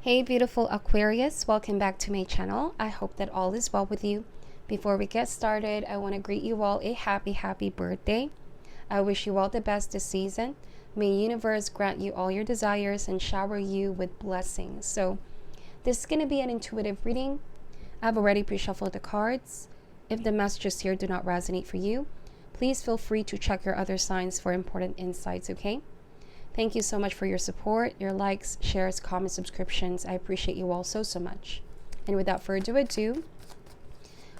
Hey beautiful Aquarius, welcome back to my channel. I hope that all is well with you. Before we get started, I want to greet you all a happy birthday. I wish you all the best this season. May universe grant you all your desires and shower you with blessings. So this is going to be an intuitive reading. I've already pre-shuffled the cards. If the messages here do not resonate for you, please feel free to check your other signs for important insights, okay? Thank you so much for your support, your likes, shares, comments, subscriptions. I appreciate you all so much. And without further ado,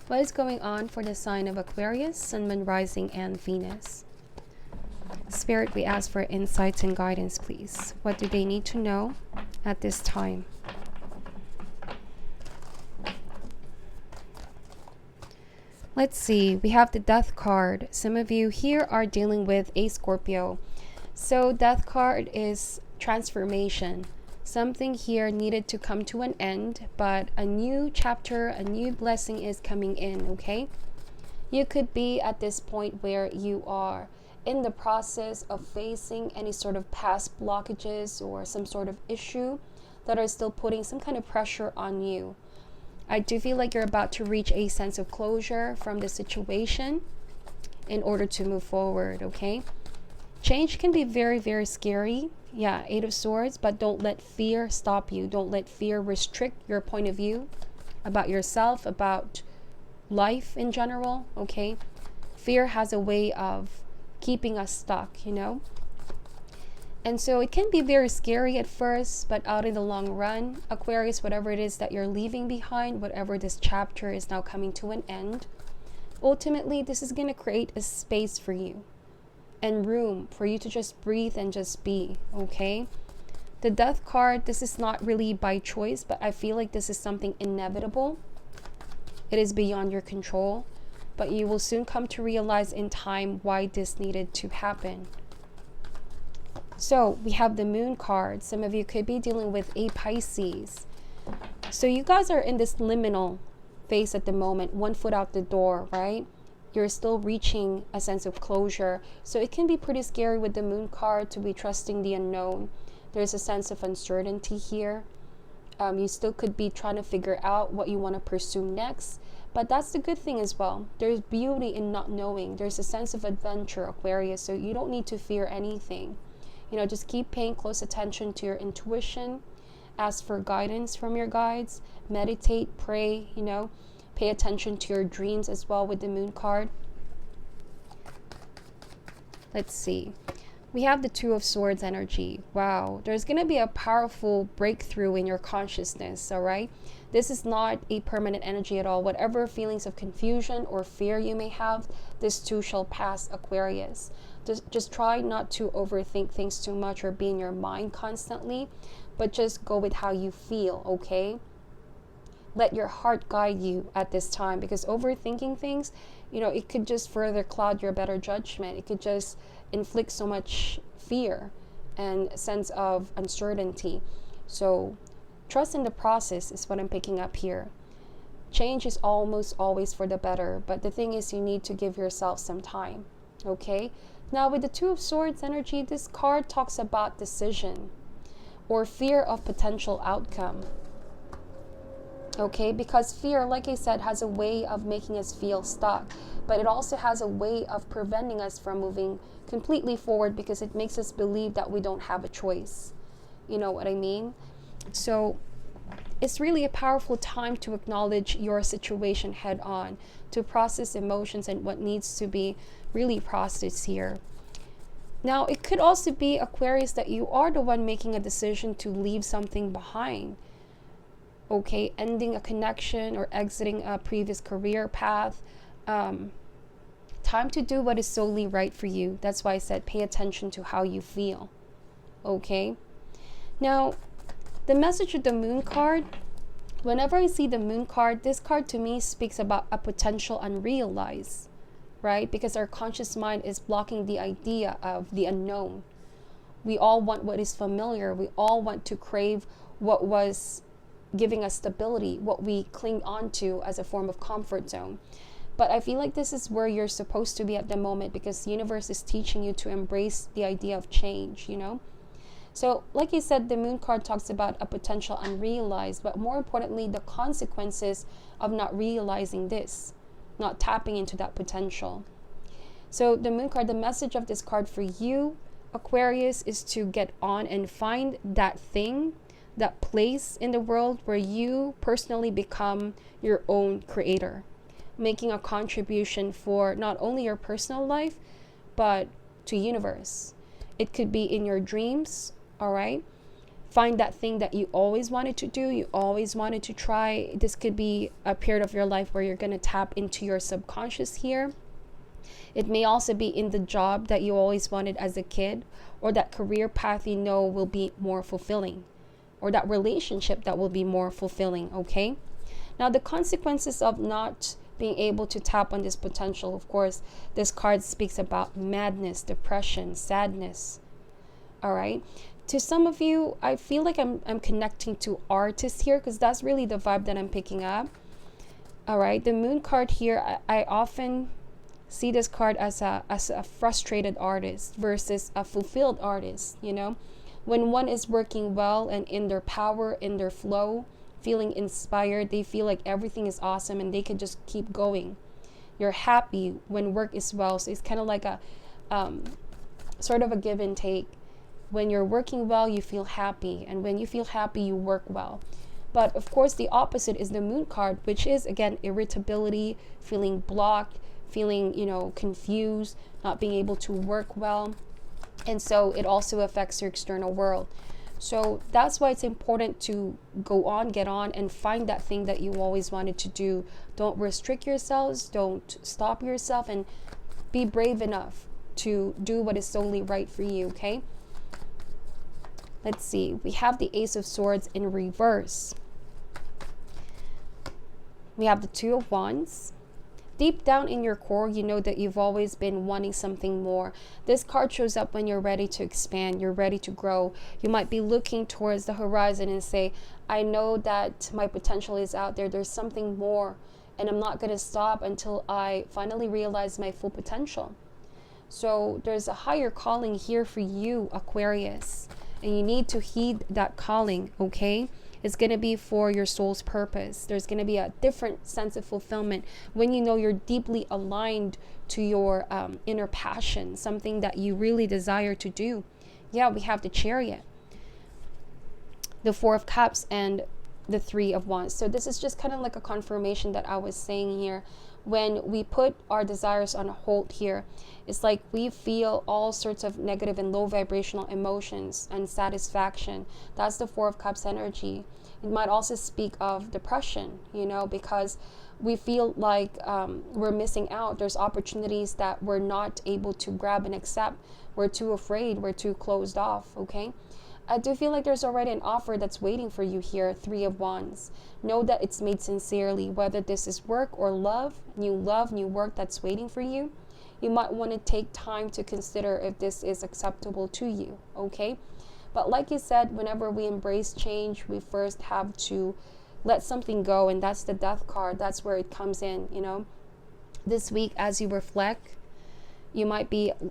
what is going on for the sign of Aquarius, Sun, Moon, Rising, and Venus? Spirit, we ask for insights and guidance, please. What do they need to know at this time? Let's see. We have the Death card. Some of you here are dealing with a Scorpio. So Death card is transformation. Something here needed to come to an end, but a new chapter, a new blessing is coming in, okay? You could be at this point where you are in the process of facing any sort of past blockages or some sort of issue that are still putting some kind of pressure on you. I do feel like you're about to reach a sense of closure from the situation in order to move forward, okay? Change can be very scary. Yeah, Eight of Swords, but don't let fear stop you. Don't let fear restrict your point of view about yourself, about life in general, okay? Fear has a way of keeping us stuck, you know? And so it can be very scary at first, but out in the long run, Aquarius, whatever it is that you're leaving behind, whatever this chapter is now coming to an end, ultimately, this is going to create a space for you and room for you to just breathe and just be, okay? The Death card, this is not really by choice, but I feel like this is something inevitable. It is beyond your control, but you will soon come to realize in time why this needed to happen. So we have the Moon card. Some of you could be dealing with a Pisces. So you guys are in this liminal phase at the moment, one foot out the door, right? You're still reaching a sense of closure. So it can be pretty scary with the Moon card to be trusting the unknown. There's a sense of uncertainty here. You still could be trying to figure out what you want to pursue next. But that's the good thing as well. There's beauty in not knowing. There's a sense of adventure, Aquarius. So you don't need to fear anything. You know, just keep paying close attention to your intuition. Ask for guidance from your guides. Meditate, pray, you know. Pay attention to your dreams as well with the Moon card. Let's see. We have the Two of Swords energy. Wow. There's going to be a powerful breakthrough in your consciousness, all right? This is not a permanent energy at all. Whatever feelings of confusion or fear you may have, this too shall pass, Aquarius. Just try not to overthink things too much or be in your mind constantly, but just go with how you feel, okay? Let your heart guide you at this time, because overthinking things, you know, it could just further cloud your better judgment. It could just inflict so much fear and sense of uncertainty. So trust in the process is what I'm picking up here. Change is almost always for the better, but the thing is you need to give yourself some time, okay? Now with the Two of Swords energy, this card talks about decision or fear of potential outcome. Okay, because fear, like I said, has a way of making us feel stuck, but it also has a way of preventing us from moving completely forward because it makes us believe that we don't have a choice. You know what I mean? So it's really a powerful time to acknowledge your situation head on, to process emotions and what needs to be really processed here. Now, it could also be, Aquarius, that you are the one making a decision to leave something behind. Okay, ending a connection or exiting a previous career path. Time to do what is solely right for you. That's why I said pay attention to how you feel. Okay. Now, the message of the Moon card, whenever I see the Moon card, this card to me speaks about a potential unrealized, right? Because our conscious mind is blocking the idea of the unknown. We all want what is familiar. We all want to crave what was giving us stability, what we cling on to as a form of comfort zone. But I feel like this is where you're supposed to be at the moment, because the universe is teaching you to embrace the idea of change, you know? So like you said, the moon card talks about a potential unrealized, but more importantly, the consequences of not realizing this, not tapping into that potential. So the moon card, the message of this card for you, Aquarius, is to get on and find that thing, that place in the world where you personally become your own creator, making a contribution for not only your personal life, but to universe. It could be in your dreams, all right? Find that thing that you always wanted to do, you always wanted to try. This could be a period of your life where you're going to tap into your subconscious here. It may also be in the job that you always wanted as a kid, or that career path you know will be more fulfilling, or that relationship that will be more fulfilling, okay? Now, the consequences of not being able to tap on this potential, of course, this card speaks about madness, depression, sadness, all right? To some of you, I feel like I'm connecting to artists here, because that's really the vibe that I'm picking up, all right? The moon card here, I often see this card as a frustrated artist versus a fulfilled artist, you know? When one is working well and in their power, in their flow, feeling inspired, they feel like everything is awesome and they can just keep going. You're happy when work is well. So it's kind of like a sort of a give and take. When you're working well, you feel happy. And when you feel happy, you work well. But of course, the opposite is the moon card, which is, again, irritability, feeling blocked, feeling, confused, not being able to work well. And so it also affects your external world. So that's why it's important to go on, get on, and find that thing that you always wanted to do. Don't restrict yourselves, don't stop yourself, and be brave enough to do what is solely right for you, okay? Let's see. We have the Ace of Swords in reverse. We have the Two of Wands. Deep down in your core, you know that you've always been wanting something more. This card shows up when you're ready to expand, you're ready to grow. You might be looking towards the horizon and say, I know that my potential is out there. There's something more, and I'm not going to stop until I finally realize my full potential. So there's a higher calling here for you, Aquarius, and you need to heed that calling, okay? It's going to be for your soul's purpose. There's going to be a different sense of fulfillment when you know you're deeply aligned to your inner passion, something that you really desire to do. Yeah, we have the Chariot, the Four of Cups, and the Three of Wands. So this is just kind of like a confirmation that I was saying here. When we put our desires on hold here, it's like we feel all sorts of negative and low vibrational emotions and satisfaction. That's the Four of Cups energy. It might also speak of depression, because we feel like we're missing out. There's opportunities that we're not able to grab and accept. We're too afraid. We're too closed off, okay? I do feel like there's already an offer that's waiting for you here, Three of Wands. Know that it's made sincerely, whether this is work or love, new work that's waiting for you. You might want to take time to consider if this is acceptable to you, okay? But like you said, whenever we embrace change, we first have to let something go, and that's the Death card. That's where it comes in, This week, as you reflect, you might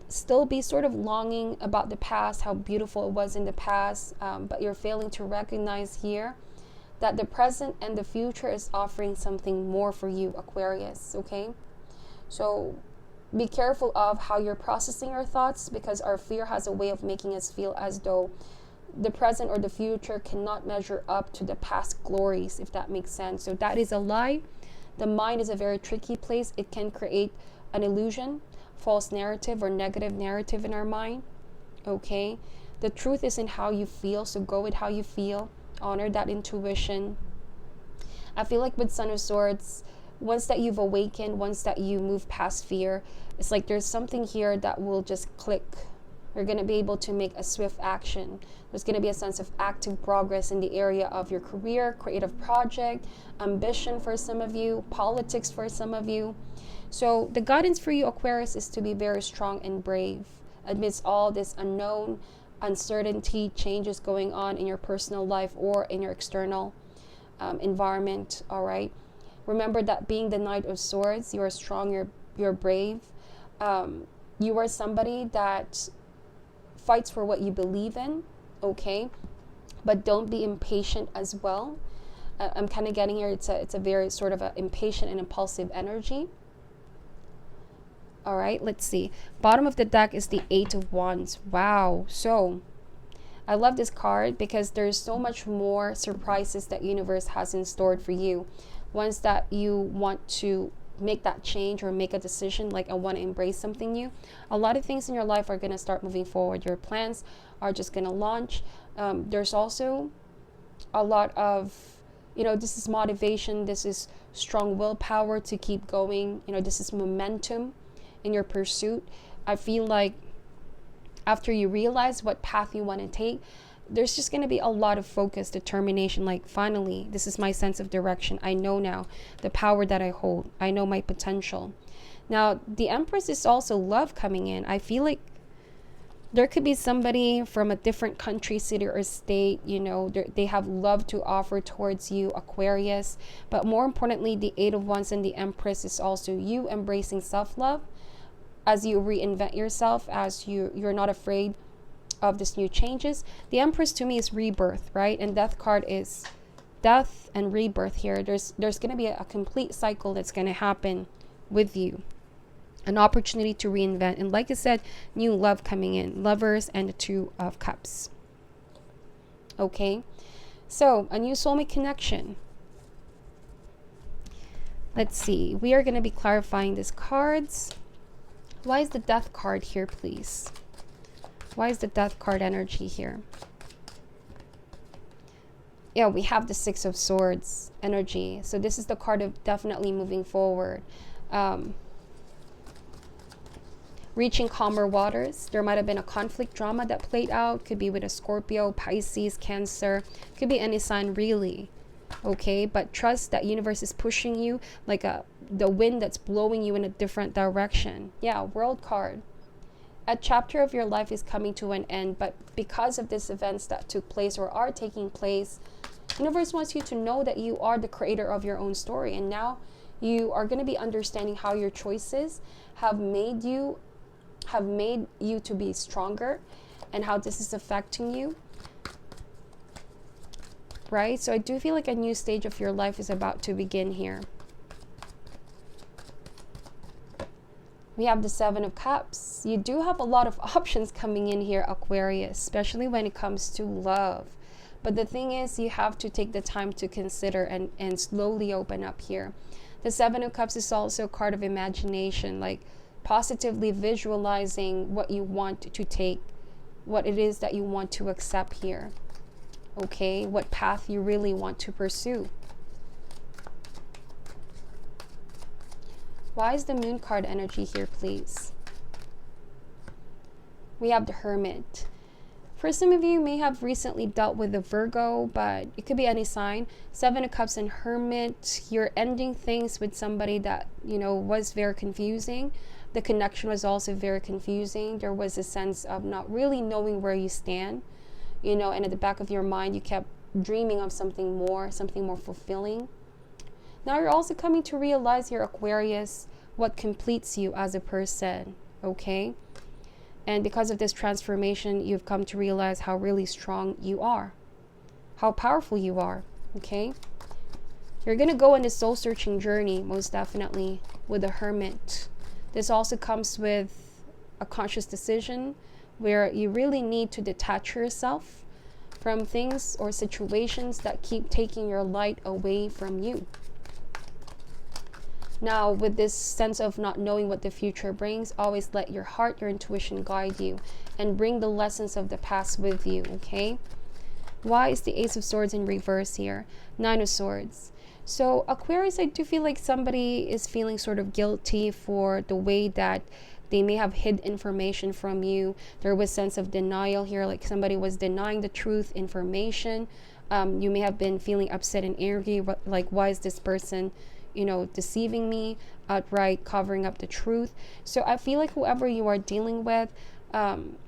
still be sort of longing about the past, how beautiful it was in the past, but you're failing to recognize here that the present and the future is offering something more for you, Aquarius, okay? So be careful of how you're processing your thoughts, because our fear has a way of making us feel as though the present or the future cannot measure up to the past glories, if that makes sense. So that is a lie. The mind is a very tricky place. It can create an illusion, false narrative or negative narrative in our mind, okay? The truth is in how you feel, so go with how you feel. Honor that intuition. I feel like with Son of Swords, once that you've awakened, once that you move past fear, it's like there's something here that will just click. You're going to be able to make a swift action. There's going to be a sense of active progress in the area of your career, creative project, ambition for some of you, politics for some of you. So the guidance for you, Aquarius, is to be very strong and brave amidst all this unknown, uncertainty, changes going on in your personal life or in your external environment, all right? Remember that being the Knight of Swords, you are strong, you're brave. You are somebody that fights for what you believe in, okay? But don't be impatient as well. I'm kind of getting here, it's a very sort of a impatient and impulsive energy. All right, let's see. Bottom of the deck is the Eight of Wands. Wow. So I love this card because there's so much more surprises that universe has in store for you. Once that you want to make that change or make a decision, like I want to embrace something new, a lot of things in your life are going to start moving forward. Your plans are just going to launch. There's also a lot of, this is motivation. This is strong willpower to keep going. This is momentum in your pursuit. I feel like after you realize what path you want to take, there's just going to be a lot of focus, determination, like finally, this is my sense of direction. I know now the power that I hold. I know my potential. Now, the Empress is also love coming in. I feel like there could be somebody from a different country, city, or state, they have love to offer towards you, Aquarius. But more importantly, the Eight of Wands and the Empress is also you embracing self-love as you reinvent yourself, as you're not afraid of this new changes. The Empress to me is rebirth, right? And Death card is death and rebirth here. There's going to be a complete cycle that's going to happen with you. An opportunity to reinvent. And like I said, new love coming in. Lovers and the Two of Cups. Okay. So, a new soulmate connection. Let's see. We are going to be clarifying these cards. Why is the Death card here, please? Why is the Death card energy here? Yeah, we have the Six of Swords energy. So this is the card of definitely moving forward. Reaching calmer waters. There might have been a conflict drama that played out. Could be with a Scorpio, Pisces, Cancer. Could be any sign really. Okay, but trust that universe is pushing you like the wind that's blowing you in a different direction. Yeah, World card. A chapter of your life is coming to an end, but because of these events that took place or are taking place, universe wants you to know that you are the creator of your own story. And now you are going to be understanding how your choices have made you to be stronger and how this is affecting you. Right? So I do feel like a new stage of your life is about to begin here. We have the Seven of Cups. You do have a lot of options coming in here, Aquarius, especially when it comes to love. But the thing is, you have to take the time to consider and slowly open up here. The Seven of Cups is also a card of imagination, like positively visualizing what you want to take, what it is that you want to accept here. Okay, what path you really want to pursue. Why is the Moon card energy here, please? We have the Hermit. For some of you may have recently dealt with the Virgo, but it could be any sign. Seven of Cups and Hermit. You're ending things with somebody that, was very confusing. The connection was also very confusing. There was a sense of not really knowing where you stand. And at the back of your mind, you kept dreaming of something more fulfilling. Now you're also coming to realize here, Aquarius, what completes you as a person, okay? And because of this transformation, you've come to realize how really strong you are, how powerful you are, okay? You're going to go on this soul-searching journey, most definitely, with the Hermit. This also comes with a conscious decision where you really need to detach yourself from things or situations that keep taking your light away from you. Now, with this sense of not knowing what the future brings, always let your heart, your intuition guide you and bring the lessons of the past with you, okay? Why is the Ace of Swords in reverse here? Nine of Swords. So, Aquarius, I do feel like somebody is feeling sort of guilty for the way that they may have hid information from you. There was sense of denial here, like somebody was denying the truth, information. You may have been feeling upset and angry, like why is this person, deceiving me, outright covering up the truth. So I feel like whoever you are dealing with,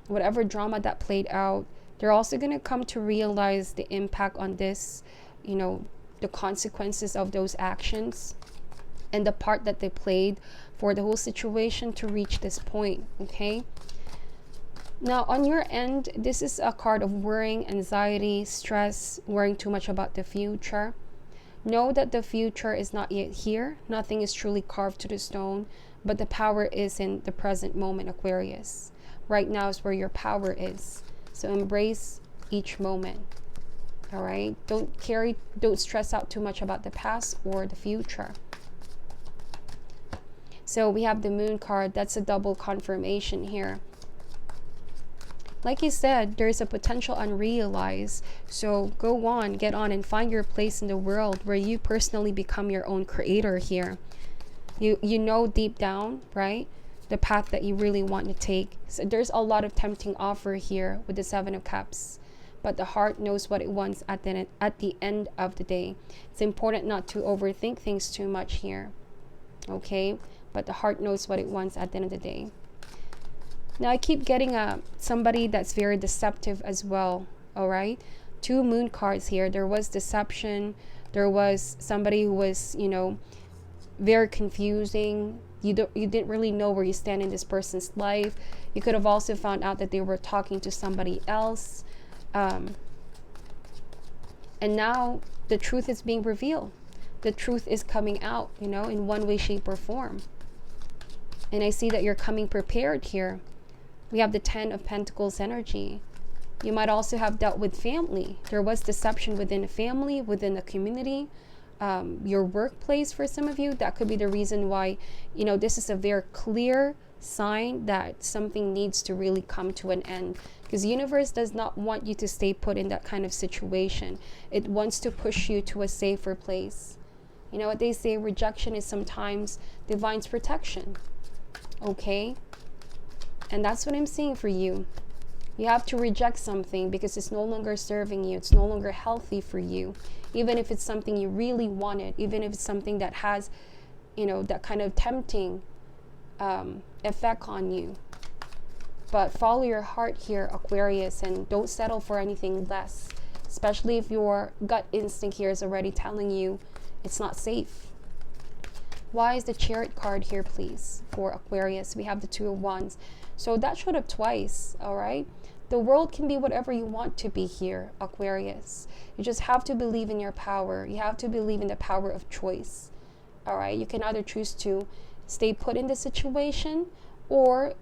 whatever drama that played out, they're also going to come to realize the impact on this, the consequences of those actions and the part that they played for the whole situation to reach this point, okay? Now, on your end, this is a card of worrying, anxiety, stress, worrying too much about the future. Know that the future is not yet here. Nothing is truly carved to the stone, but the power is in the present moment, Aquarius. Right now is where your power is. So embrace each moment. All right? Don't stress out too much about the past or the future. So we have the Moon card. That's a double confirmation here. Like you said, there's a potential unrealized. So go on, get on, and find your place in the world where you personally become your own creator here. You know deep down, right, the path that you really want to take. So there's a lot of tempting offer here with the Seven of Cups. But the heart knows what it wants at the end of the day. It's important not to overthink things too much here. Okay? But the heart knows what it wants at the end of the day. Now I keep getting somebody that's very deceptive as well. All right, 2 Moon cards here. There was deception. There was somebody who was, very confusing. You didn't really know where you stand in this person's life. You could have also found out that they were talking to somebody else, and now the truth is being revealed. The truth is coming out, in one way, shape, or form. And I see that you're coming prepared here. We have the 10 of Pentacles energy. You might also have dealt with family. There was deception within a family, within a community, your workplace for some of you. That could be the reason why, this is a very clear sign that something needs to really come to an end. Because the universe does not want you to stay put in that kind of situation. It wants to push you to a safer place. You know what they say, rejection is sometimes divine's protection. Okay? And that's what I'm seeing for you. You have to reject something because it's no longer serving you. It's no longer healthy for you. Even if it's something you really wanted. Even if it's something that has, that kind of tempting effect on you. But follow your heart here, Aquarius, and don't settle for anything less. Especially if your gut instinct here is already telling you it's not safe. Why is the Chariot card here, please, for Aquarius? We have the 2 of Wands. So that showed up twice, all right? The world can be whatever you want to be here, Aquarius. You just have to believe in your power. You have to believe in the power of choice, all right? You can either choose to stay put in the situation, or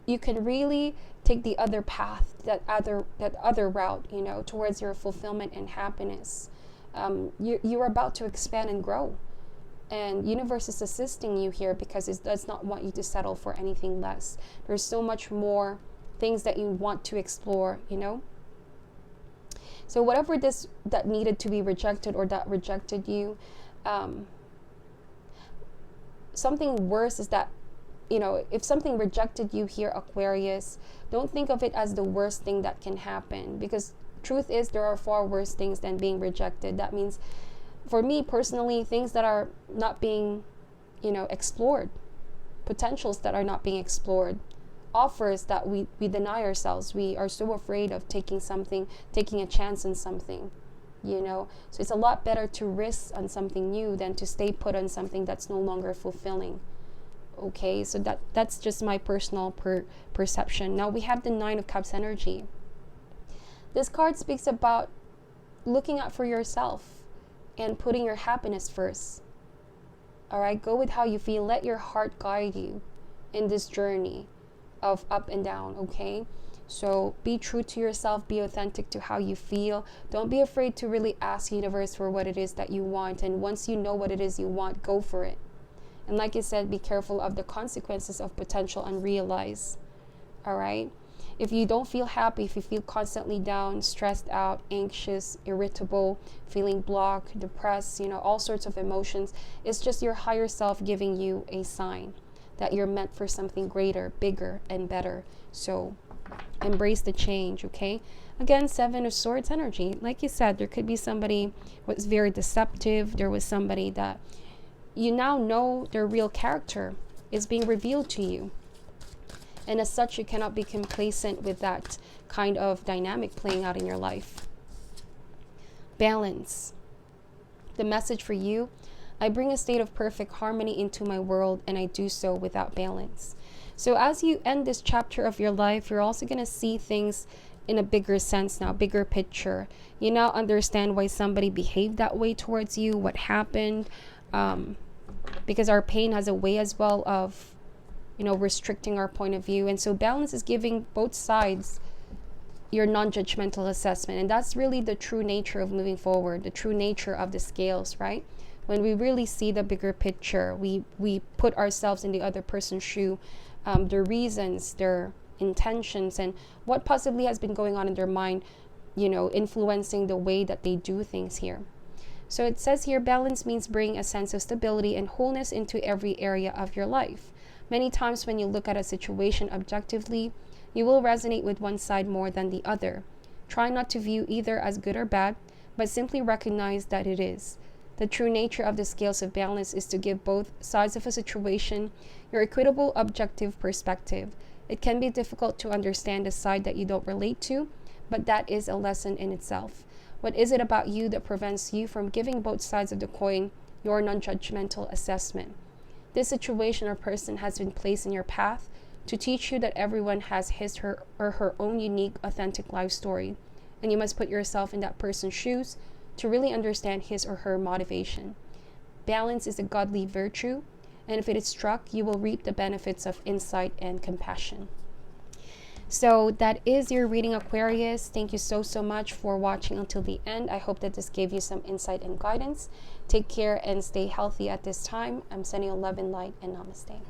you can really take the other path, that other route, towards your fulfillment and happiness. You're about to expand and grow. And universe is assisting you here because it does not want you to settle for anything less. There's so much more things that you want to explore, So whatever that needed to be rejected or that rejected you, something worse is that, if something rejected you here, Aquarius, don't think of it as the worst thing that can happen. Because truth is, there are far worse things than being rejected. That means, for me personally, things that are not being, explored, potentials that are not being explored, offers that we deny ourselves. We are so afraid of taking a chance on something, So it's a lot better to risk on something new than to stay put on something that's no longer fulfilling. Okay, so that's just my personal perception. Now we have the 9 of Cups energy. This card speaks about looking out for yourself and putting your happiness first. All right, go with how you feel. Let your heart guide you in this journey of up and down, okay? So be true to yourself. Be authentic to how you feel. Don't be afraid to really ask universe for what it is that you want. And once you know what it is you want, go for it. And like I said, be careful of the consequences of potential unrealized. All right? If you don't feel happy, if you feel constantly down, stressed out, anxious, irritable, feeling blocked, depressed, all sorts of emotions, it's just your higher self giving you a sign that you're meant for something greater, bigger, and better. So embrace the change, okay? Again, 7 of Swords energy. Like you said, there could be somebody who was very deceptive. There was somebody that you now know their real character is being revealed to you. And as such, you cannot be complacent with that kind of dynamic playing out in your life. Balance. The message for you, I bring a state of perfect harmony into my world, and I do so without balance. So as you end this chapter of your life, you're also going to see things in a bigger sense now, bigger picture. You now understand why somebody behaved that way towards you, what happened, because our pain has a way as well of, restricting our point of view. And so balance is giving both sides your non-judgmental assessment. And that's really the true nature of moving forward, the true nature of the scales, right? When we really see the bigger picture, we put ourselves in the other person's shoe, their reasons, their intentions, and what possibly has been going on in their mind, influencing the way that they do things here. So it says here, balance means bringing a sense of stability and wholeness into every area of your life. Many times when you look at a situation objectively, you will resonate with one side more than the other. Try not to view either as good or bad, but simply recognize that it is. The true nature of the scales of balance is to give both sides of a situation your equitable, objective perspective. It can be difficult to understand the side that you don't relate to, but that is a lesson in itself. What is it about you that prevents you from giving both sides of the coin your non-judgmental assessment? This situation or person has been placed in your path to teach you that everyone has his, her, or her own unique, authentic life story, and you must put yourself in that person's shoes to really understand his or her motivation. Balance is a godly virtue, and if it is struck, you will reap the benefits of insight and compassion. So that is your reading, Aquarius. Thank you so much for watching until the end. I hope that this gave you some insight and guidance. Take care and stay healthy at this time. I'm sending you love and light, and namaste.